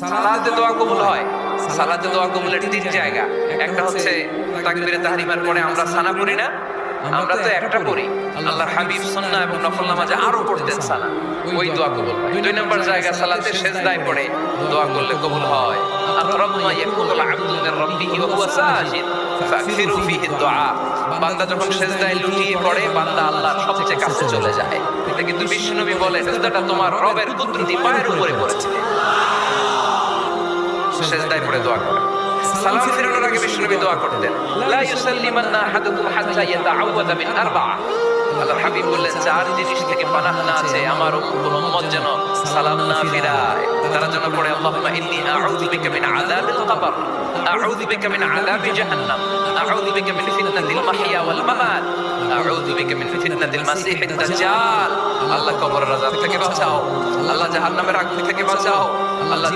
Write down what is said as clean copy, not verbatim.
সালাতে দোয়া কবুল হয়। সালাতে দোয়া কবুলের তিন জায়গা। একটা হচ্ছে তাকবীরে তাহরিমার পরে আমরা সানা পড়ি না, আমরা তো একটা পড়ি। আল্লাহর হাবিব সুন্নাহ এবং নফল নামাজে আরো পড়তেন সানা, ওই দোয়া কবুল হয়। দুই নম্বর জায়গা সালাতে সিজদায় পড়ে দোয়া করলে কবুল হয়। আকরাবু মা ইয়াকুনুল আবদু মির রাব্বিহি ওয়া হুয়া সাজিদ ফাকসিরু ফিহি দুআ। বান্দা যখন সিজদায় লুটিয়ে পড়ে বান্দা আল্লাহর সবচেয়ে কাছে চলে যায়। এটা কিন্তু বিশ্বনবী বলেন সিজদাটা তোমার রবের কুদরতি পায়ের উপরে পড়েছে। সিজদায় পড়ে দোয়া করে। সালাম ফিরানোর আগে বিশ্বনবী দোয়া করতেন, লা ইউসাল্লিমান্না আহাদুকুম হাত্তা ইয়াতাআওয়াদা মিন আরবা'a। আল্লাহর হাবিব বললেন চার জিনিস থেকে পানাহ না আছে আমার উম্মত যেন সালাম না ফিরায়। তারা যেন পড়ে আল্লাহুম্মা ইন্নী আউযু বিকা মিন আযাবিল কবর, আউযু বিকা মিন আযাবি জাহান্নাম, আউযু বিকা মিন ফিতনাতিল মাহইয়া ওয়াল মামাত, আউযু বিকা মিন ফিতনাতিল মাসিহিদ দাজ্জাল। আল্লাহ কবরের আযাব থেকে বাঁচাও, আল্লাহ জাহান্নামের আগুন থেকে বাঁচাও, আল্লাহ